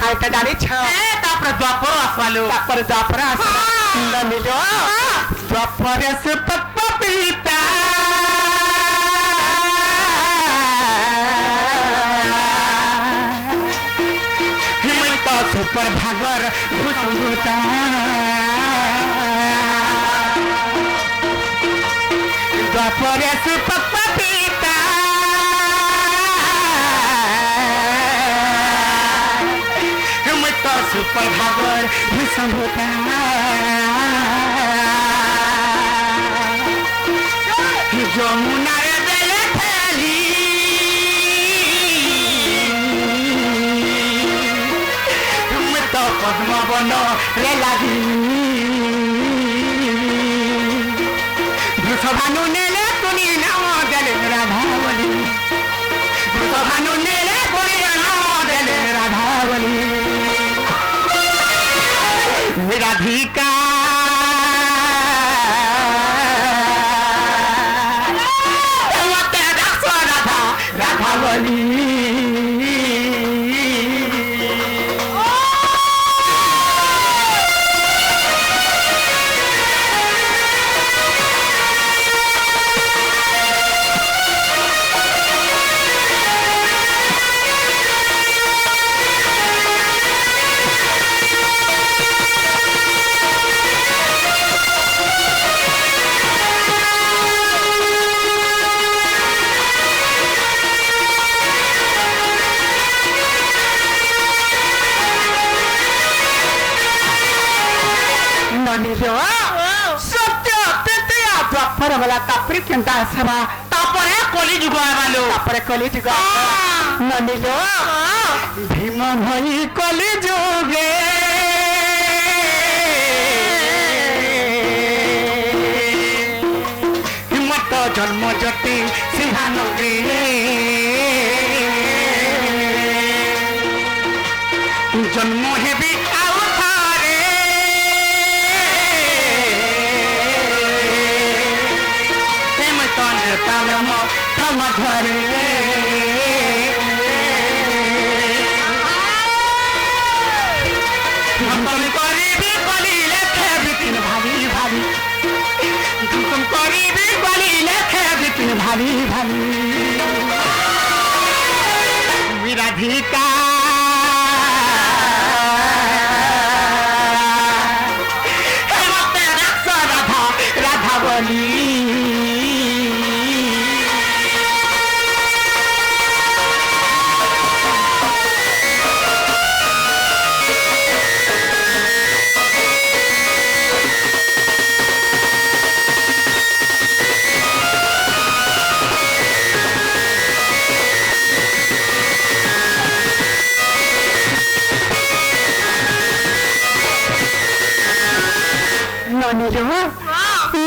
खाइते जाने छ तापर द्वापर आसवालो तापर द्वापर आसवा नीलो द्वापर से पपीता हिमंत सुपर भागर भूतभूता ତାପରେ ସୁପପତିତା ମୁଁ ତ ସୁପ୍ରଭାବର ଭୂଷଭୂତା যমুনার বেলে ফেলি তুমি তো পদ্মবন রে লাগি বৃষভানু নেলে তুমি নাম দেলে রাধা বলি বৃষভানু নেলে তুমি নাম দেলে রাধা বলি রাধিকা সত্য তৃতীয় দ্বাপর বেলা তাপরে কেনটা আসবা তারপরে কলি যুগ আবালো তাপরে কলি যুগ ননিল ভীম ভই কলি যুগে হিমত জন্ম জ্যোতি সিংহানগরে জন্ম হেবি আউ থারে তালম থম ধরে তুমি করিবি কলি লেখে বিপিন ভাবি ভাবি তুমি করিবি কলি লেখে বিপিন ভাবি ভাবি রাধিকা রাধা রাধা বলি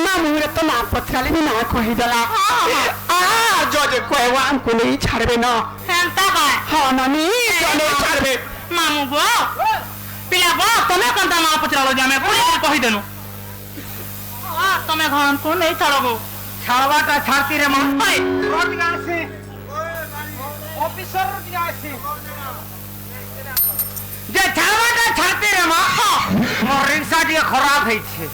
মামুরে তো না পচালি না কহিদেলা যদি কহবা আমকু নেই ছাড়বে না হেনতা কয় হ্যাঁ ননি জনে ছাড়বে মামু গো পিলা গো তুমি কোনটা না পচরালো যে আমি পুরি কহিদেনু তুমি ঘন কো নেই ছাড়ো গো ছাড়বাটা ছাড়তি রে মন ভাই অফিসার আছে যে ছাড়বাটা ছাড়তি রে মা মোর রিক্সা দিয়ে খারাপ হয়েছে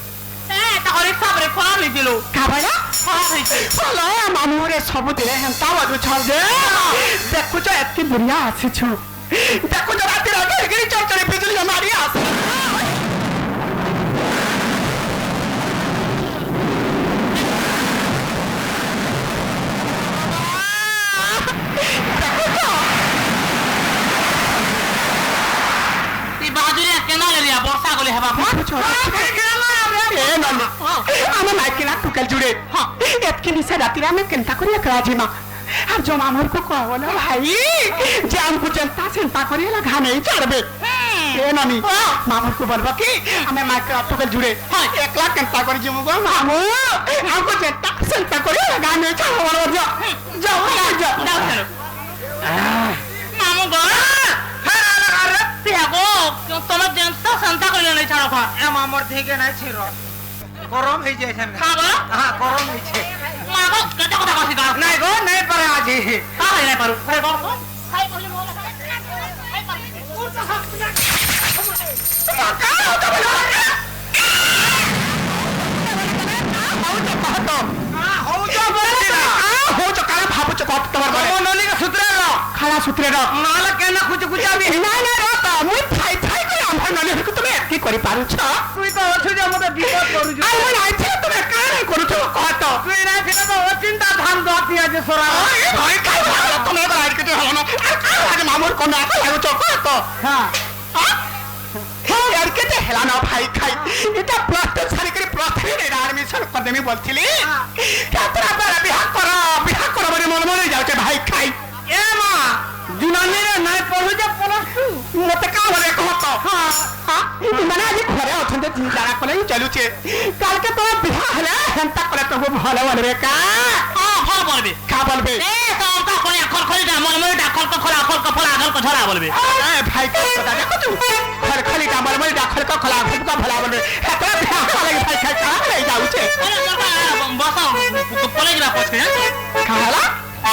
রিক্সাবরে খরাপ হয়েছিল খাবারা খরাপ হয়েছে মামুরে ସବୁଦିନେ ହେନ୍ତା ବାଜୁଛ ଯେ ଦେଖୁଛ ଏତେ ବୁଢିଆ ଆସିଛୁ ଦେଖୁଛ ରାତି ରାତି ହେଇକିରି ଚର୍ଚରେ ବିଜୁଳି ମାରି ଆସ ବାହାଦୁରିଆ କେନାଲ ଏରିଆ ବର୍ଷା ଗଲେ ହେବା ଆମେ ମାଇକିନା ଟୁକେଲ ଜୁଡେ ଏତକି ନିଶା ରାତିରେ ଆମେ କେନ୍ତା କରି ଏକଲା ଯିମା আর जो मामूर को कहो ना भाई जे हमको जनता चिंता करिए ला घा नहीं चढ़बे ए नानी मामूर को बोलबो कि हमें माइक टुकेल जुड़े एकला केंता करि जिमु गो मामू हमको जनता चिंता करिए ला घा नहीं चढ़बो जाओ जाओ मामू गो তোমার জনতা চিন্তা করিলে নাই ছাড়ো খা এ মামর থেকে নাই ছিড় গরম হই যাইছে খাবা হ্যাঁ গরম হইছে মা গো কেতে কথা কইছি গা নাই গো নাই পারে আজি কাই নাই পারু আরে গো খাই বলি মোলা খাই পারি উড়তা হাত খালা সূত্রে নালা কেন খুঁজে খুঁজে আমি না না রাতা মুই ফাই ফাই করে আমার নলে তুমি কি করি পারুছ তুই তো অছু যে মতে বিপদ করুছ আর মই আইছে তুমি কান করুছ কত তুই না ছিল তো ও চিন্তা ধান দাঁতি আছে সোরা এই ভাই খাই ভালো তুমি বাইরে কেটে হলো আরে মামুর কোন না লাগো চোখ তো হ্যাঁ আর কেটে হেলানো ভাই খাই এটা প্লাস টু সারি করে প্রথমে এটা অ্যাডমিশন করতে আমি বলছিলি তারপরে আপনারা বিবাহ করো বলে মনে মনে যাচ্ছে ভাই খাই এ মা জুনানিরে নাই পড়ু যে পড়ছু মতে কাম বলে কত মানে আজ ঘরে অছন্তে যারা কলে চলুছে কালকে তো বিবাহ হলে হেনতা করে তো ভালো বলবে কা ভালো বলবে কা বলবে তা করে খল খলিটা মনে মনে ডাকল তো খোলা খল তো ফলা আগল তো ছড়া বলবে ভাই কথা দেখো তুই খল খলিটা মনে মনে ডাকল তো খোলা খল তো ফলা বলবে এত বিবাহ করে ভাই খাই কা হয়ে যাচ্ছে বসা পলে গিলা পছকে খালা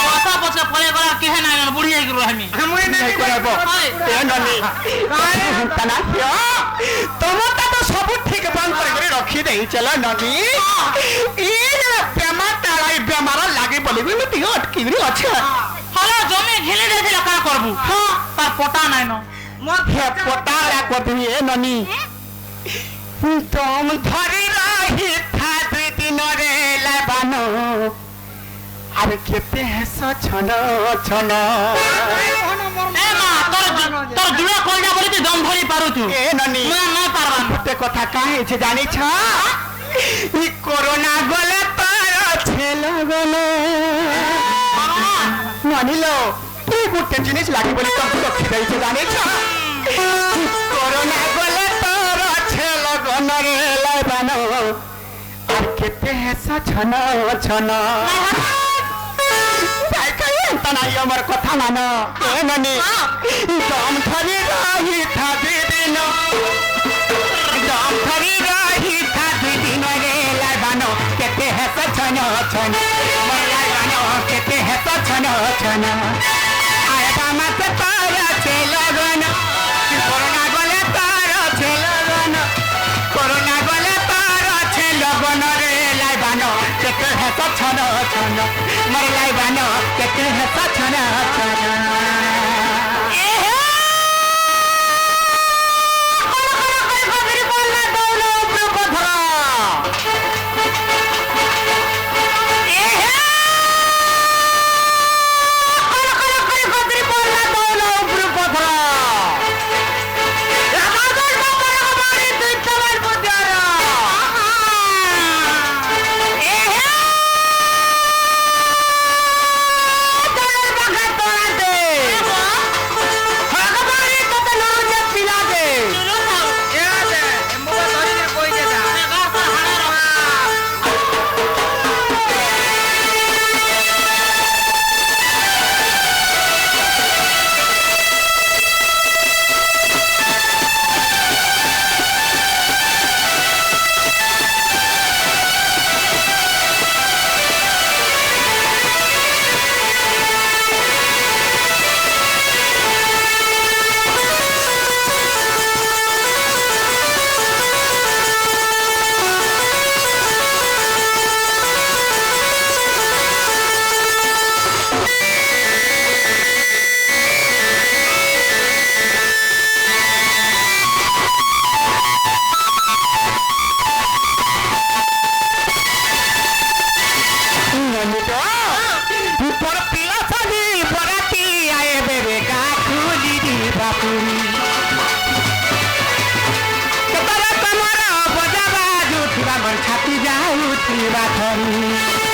বসা পছকে পলে গলা কি হে না বুড়ি হই গেল আমি মুই নাই করব এ ননি তানা হিও তোমারটা তো সব ঠিক বন্ধ করে রখি দেই চলো ননি এই বেমার তারাই বেমার লাগি বলিবি মিটি অটকি রি আছে হলো জমি ঘিলে দিয়েছিল কা করবু তার পটা নাই ন হে পটা লাগো তুমি এ ননি তোম ধরি রহি থা দুই দিন রে লাবানো আর কেতে হেস ছন ছন এ মা তোর জুড়া কই যা বলি তুই দম ধরি পারুছু এ ননি মুই না পারবান গোটে কথা কাহিছে জানিছ ই করোনা গলে তার ছেল গলে ননিলো তুই গোটে জিনিস লাগি বলি তোকে রক্ষি দেইছে জানিছ করোনা গলে তার ছেল গনরে লাইবানো আর কেতে হেস ছন ছন আমার কথা মানো এ ননি দম ধরি রহি থা দুই দিন দম ধরি রহি থা দুই দিন রে লাইবানো কেতে হেস ছন ছন মোর লাইবানো কেতে হেস ছন ছন আয় বামাত তার ছেল গন করোনা গলে তার ছেল গন করোনা গলে তার ছেল গন রে লাইবানো কেতে হেস ছন ছন মোর লাইবানো কেতে হেস ছন ছন छाती जाऊ थी बाथरी